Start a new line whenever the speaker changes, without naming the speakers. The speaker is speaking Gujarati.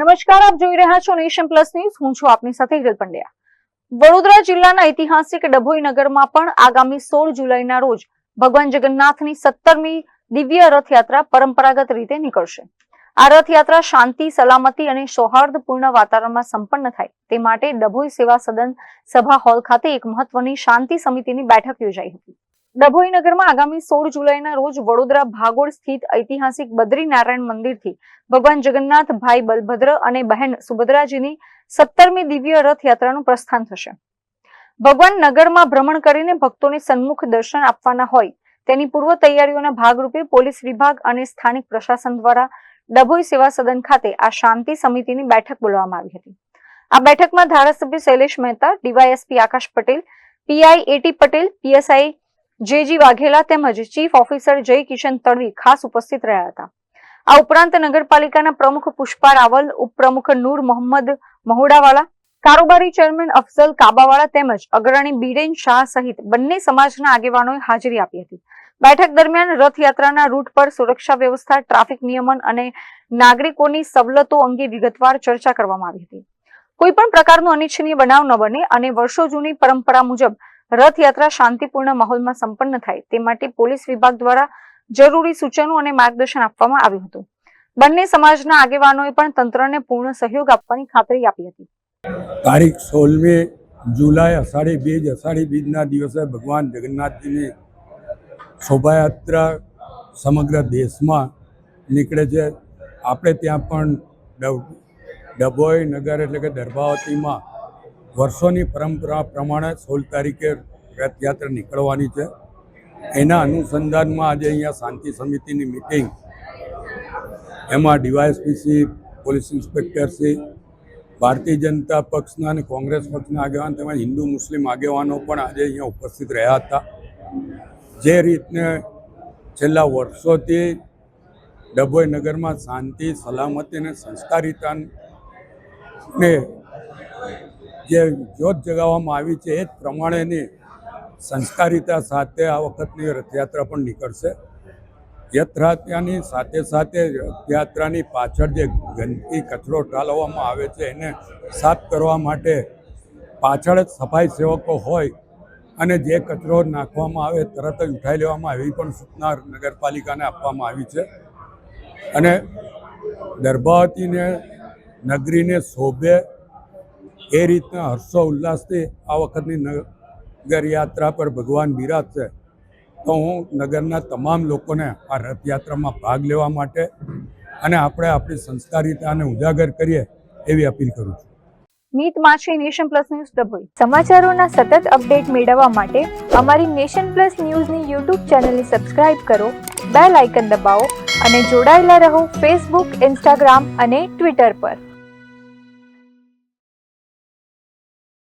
નમસ્કાર, આપ જોઈ રહ્યા છો નેશન પ્લસ ન્યૂઝ. હું છું આપની સાથે હિરલ પંડ્યા. વડોદરા જિલ્લાના ઐતિહાસિક ડભોઈ નગરમાં પણ આગામી 16 જુલાઈના રોજ ભગવાન જગન્નાથની 17મી દિવ્ય રથયાત્રા પરંપરાગત રીતે નીકળશે. આ રથયાત્રા શાંતિ, સલામતી અને સૌહાર્દપૂર્ણ વાતાવરણમાં સંપન્ન થાય તે માટે ડભોઈ સેવા સદન સભા હોલ ખાતે એક મહત્વની શાંતિ સમિતિની બેઠક યોજાઈ હતી. ડભોઈ નગરમાં આગામી 16 જુલાઈના રોજ વડોદરા ભાગોળ સ્થિત ઐતિહાસિક બદ્રીનારાયણ મંદિરથી ભગવાન જગન્નાથ, ભાઈ બલભદ્ર અને બહેન સુભદ્રાજીની 17મી દિવ્ય રથયાત્રાનું પ્રસ્થાન થશે. ભગવાન નગરમાં ભ્રમણ કરીને ભક્તોને સન્મુખ દર્શન આપવાના હોય તેની પૂર્વ તૈયારીઓના ભાગરૂપે પોલીસ વિભાગ અને સ્થાનિક પ્રશાસન દ્વારા ડભોઈ સેવા સદન ખાતે આ શાંતિ સમિતિની બેઠક બોલાવવામાં આવી હતી. આ બેઠકમાં ધારાસભ્ય Shailesh Mehta, DYSP Akash Patel, PI AT Patel, PSI JG Vaghela તેમજ ચીફ ઓફિસર જય કિશન તડવી ખાસ ઉપસ્થિત રહ્યા હતા. આ ઉપરાંત નગરપાલિકાના પ્રમુખ પુષ્પા રાવલ, ઉપપ્રમુખ નૂર મોહમ્મદ મહોડાવાલા, કારોબારી ચેરમેન અફઝલ કાબાવાળા તેમજ અગ્રણી બીરેન શાહ સહિત બંને સમાજના આગેવાનોએ હાજરી આપી હતી. બેઠક દરમિયાન રથયાત્રાના રૂટ પર સુરક્ષા વ્યવસ્થા, ટ્રાફિક નિયમન અને નાગરિકોની સવલતો અંગે વિગતવાર ચર્ચા કરવામાં આવી હતી. કોઈ પણ પ્રકારનો અનિચ્છનીય બનાવ ન બને અને વર્ષો જૂની પરંપરા મુજબ રથયાત્રા શાંતિપૂર્ણ માહોલમાં સંપન્ન થાય તે માટે પોલીસ વિભાગ દ્વારા જરૂરી સૂચનો અને માર્ગદર્શન આપવામાં આવ્યું હતું. બંને સમાજના આગેવાનોએ પણ તંત્રને પૂર્ણ સહયોગ આપવાની ખાતરી આપી હતી.
તારીખ 16 જુલાઈ અષાઢી બીજના દિવસે ભગવાન જગન્નાથજીની શોભાયાત્રા સમગ્ર દેશમાં નીકળે છે. આપણે ત્યાં પણ ડભોઈ નગર એટલે કે દર્ભાવતીમાં વર્ષોની પરંપરા પ્રમાણે 16 તારીખે રથયાત્રા નીકળવાની છે. એના અનુસંધાનમાં આજે અહીંયા શાંતિ સમિતિની મિટિંગ, એમાં ડીવાયએસપી, પોલીસ ઇન્સ્પેક્ટરશ્રી, ભારતીય જનતા પક્ષના અને કોંગ્રેસ પક્ષના આગેવાન તેમજ હિન્દુ મુસ્લિમ આગેવાનો પણ આજે અહીંયા ઉપસ્થિત રહ્યા હતા. જે રીતને છેલ્લા વર્ષોથી ડભોઈ નગરમાં શાંતિ, સલામતી અને સંસ્કારિતાને જે જ્યોત જગાવવામાં આવી છે એ જ પ્રમાણેની સંસ્કારિતા સાથે આ વખતની રથયાત્રા પણ નીકળશે. રથયાત્રાની સાથે સાથે રથયાત્રાની પાછળ જે ગંદકી, કચરો ઠાલવવામાં આવે છે એને સાફ કરવા માટે પાછળ જ સફાઈ સેવકો હોય અને જે કચરો નાખવામાં આવે તરત જ ઉઠાવી લેવામાં એવી પણ સૂચના નગરપાલિકાને આપવામાં આવી છે. અને દર્ભાવતીને નગરીને શોભે એ રીતના હર્ષો ઉલ્લાસથી આ વખતની નગર યાત્રા પર ભગવાન બિરાજશે. તો હું નગરના તમામ લોકોને આ રથયાત્રામાં ભાગ લેવા માટે અને આપણે આપણી સંસ્કારિતાને ઉજાગર કરીએ એવી અપીલ કરું છું.
મીત માછી, નેશન પ્લસ ન્યૂઝ, ડભોઈ. સમાચારોના સતત અપડેટ મેળવવા માટે અમારી નેશન પ્લસ ન્યૂઝની યુટ્યુબ ચેનલને સબસ્ક્રાઇબ કરો, બેલ આઇકન દબાવો અને જોડાયેલા રહો ફેસબુક, ઇન્સ્ટાગ્રામ અને ટ્વિટર પર.